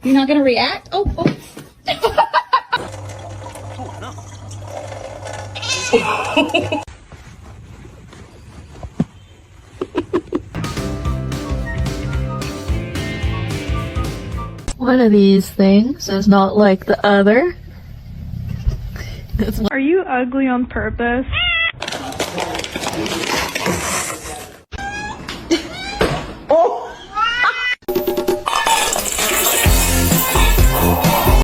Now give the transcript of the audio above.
You're not gonna react? Oh, oh. One of these things is not like the other. Are you ugly on purpose?